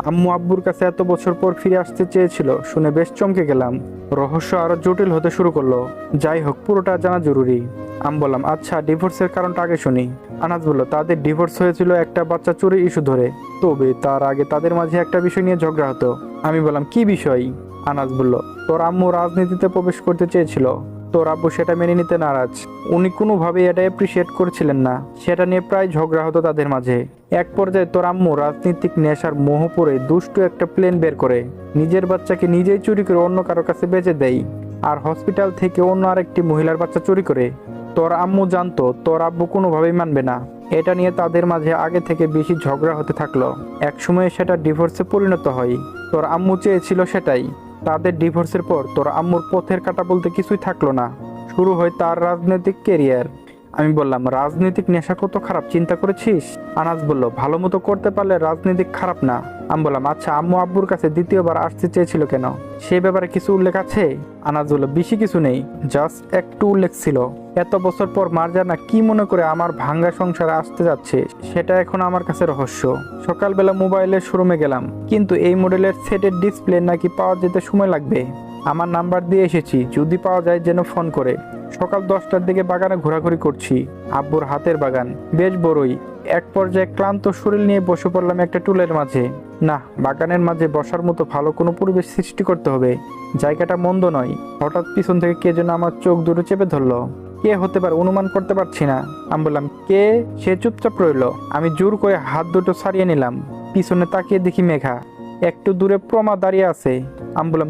আম্মু আব্বুর কাছে এত বছর পর ফিরে আসতে চেয়েছিল শুনে বেশ চমকে গেলাম। রহস্য আরো জটিল হতে শুরু করলো। যাই হোক, পুরোটা জানা জরুরি। আমি বললাম, আচ্ছা ডিভোর্সের কারণটা আগে শুনি। আনাজ বলল, তাদের ডিভোর্স হয়েছিল একটা বাচ্চা চুরি ইস্যু ধরে। তবে তার আগে তাদের মাঝে একটা বিষয় নিয়ে ঝগড়া হতো। আমি বললাম, কি বিষয়? আনাজ বলল, তোর আম্মু রাজনীতিতে প্রবেশ করতে চেয়েছিল, তোর আব্বু সেটা মেনে নিতে নারাজ। উনি কোনোভাবেই এটা অ্যাপ্রিসিয়েট করছিলেন না। সেটা নিয়ে প্রায় ঝগড়া হতো তাদের মাঝে। এক পর্যায়ে তোর আম্মু রাজনীতিক নেশার মোহ পড়ে দুষ্টু একটা প্লেন বের করে নিজের বাচ্চাকে নিজেই চুরি করে অন্য কারো কাছে বেচে দেয়, আর হসপিটাল থেকে অন্য আরেকটি মহিলার বাচ্চা চুরি করে। তোর আম্মু জানতো তোর আব্বু কোনোভাবেই মানবে না। এটা নিয়ে তাদের মাঝে আগে থেকে বেশি ঝগড়া হতে থাকলো। একসময় সেটা ডিভোর্সে পরিণত হয়। তোর আম্মু চেয়েছিল সেটাই। তাদের ডিভোর্সের পর তোর আম্মুর পথের কাঁটা বলতে কিছুই থাকলো না। শুরু হয় তার রাজনৈতিক কেরিয়ার। আমি বললাম, রাজনৈতিক নেশা কত খারাপ চিন্তা করেছিস? আনাজ বলল, ভালো মতো করতে পারলে রাজনৈতিক খারাপ না। আমি বললাম, আচ্ছা আম্মু আব্বুর কাছে দ্বিতীয়বার আসতে চেয়েছিল কেন? সে ব্যাপারে কিছু উল্লেখ আছে? আনাজ বলল, বেশি কিছু নেই, জাস্ট একটু উল্লেখ ছিল। এত বছর পর মার্জানা কি মনে করে আমার ভাঙ্গা সংসারে আসতে যাচ্ছে সেটা এখন আমার কাছে রহস্য। সকালবেলা মোবাইলের শোরুমে গেলাম, কিন্তু এই মডেলের সেটের ডিসপ্লে নাকি পাওয়া যেতে সময় লাগবে। আমার নাম্বার দিয়ে এসেছি, যদি পাওয়া যায় যেন ফোন করে। সকাল 10টার দিকে বাগানে ঘোরাঘুরি করছি। আব্বুর হাতের বাগান, বেশ বড়ই। এক পর্যায়ে ক্লান্ত শরীর নিয়ে বসে পড়লাম একটা টুলের মাঝে। না, বাগানের মাঝে বসার মতো ভালো কোনো পরিবেশ সৃষ্টি করতে হবে। জায়গাটা মন্দ নয়। হঠাৎ পিছন থেকে কে যেন আমার চোখ দুটো চেপে ধরলো। কে হতে পারে অনুমান করতে পারছি না। আমি বললাম, কে? সে চুপচাপ রইল। আমি জোর করে হাত দুটো ছাড়িয়ে নিলাম। পিছনে তাকিয়ে দেখি মেঘা একটু দূরে প্রমা দাঁড়িয়ে আছে। আমি বললাম,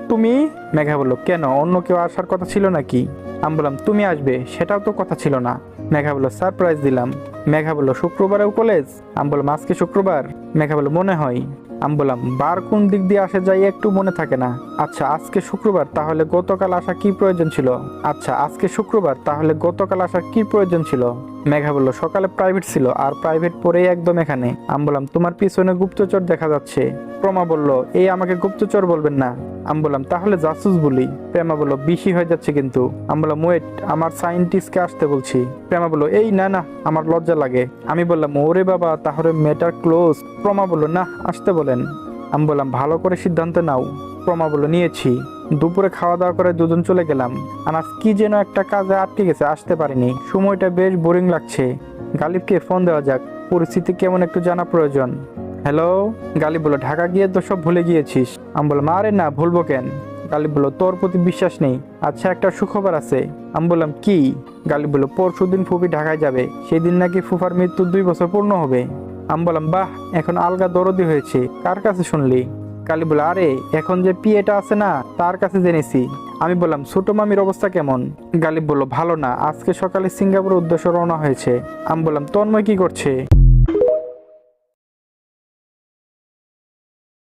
তুমি? মেঘা বলল, কেন, অন্য কেউ আসার কথা ছিল নাকি? আমি বললাম, তুমি আসবে সেটাও তো কথা ছিল না। মেঘা বলল, সারপ্রাইজ দিলাম। মেঘা বলল, শুক্রবারেও কলেজ? আমি বললাম, আজকে শুক্রবার। মেঘা বলল, মনে হয়। আমি বললাম, বার কোন দিক দিয়ে আসে যাই একটু মনে থাকে না। আচ্ছা আজকে শুক্রবার, তাহলে গতকাল আসা কি প্রয়োজন ছিল? মেঘা বলল, সকালে প্রাইভেট ছিল, আর প্রাইভেট পরেই একদম এখানে। আমি বললাম, তোমার পিছনে গুপ্তচর দেখা যাচ্ছে। প্রমা বলল, এই আমাকে গুপ্তচর বলবেন না। আমি বললাম, তাহলে জাসুস বলি। প্রেমা বলল, বেশি হয়ে যাচ্ছে কিন্তু। আমি বললাম, ওয়েট, আমার সায়েন্টিস্টকে আসতে বলছি। প্রেমা বলল, এই না না, আমার লজ্জা লাগে। আমি বললাম, ওরে বাবা, তাহলে ম্যাটার ক্লোজ। প্রমা বলল, না, আসতে বলেন। আমি বললাম, ভালো করে সিদ্ধান্ত নাও। প্রমা বলল, নিয়েছি। দুপুরে খাওয়া দাওয়া করে দুজন চলে গেলাম। আনাজ কি যেন একটা কাজে আটকে গেছে, আসতে পারিনি। সময়টা বেশ বোরিং লাগছে। গালিবকে ফোন দেওয়া যাক, পরিস্থিতি কেমন একটু জানা প্রয়োজন। হ্যালো। গালিব বলল, ঢাকা গিয়ে তো সব ভুলে গিয়েছিস। আমি বললাম, আরে না, ভুলবো কেন? গালিব বলল, তোর প্রতি বিশ্বাস নেই। আচ্ছা একটা সুখবর আছে। আমি বললাম, কি? গালিব বলল, পরশুদিন ফুফি ঢাকায় যাবে, সেই দিন নাকি ফুফার মৃত্যুর 2 বছর পূর্ণ হবে। আমি বললাম, বাহ, এখন আলগা দরদি হয়েছে। কার কাছে শুনলি? গালিব বলল, আরে এখন যে পিএটা আছে না, তার কাছে জেনেছি। আমি বললাম, ছোট মামির অবস্থা কেমন? গালিব বলল, ভালো না, আজকে সকালে সিঙ্গাপুরের উদ্দেশ্যে রওনা হয়েছে। আমি বললাম, তন্ময় কি করছে?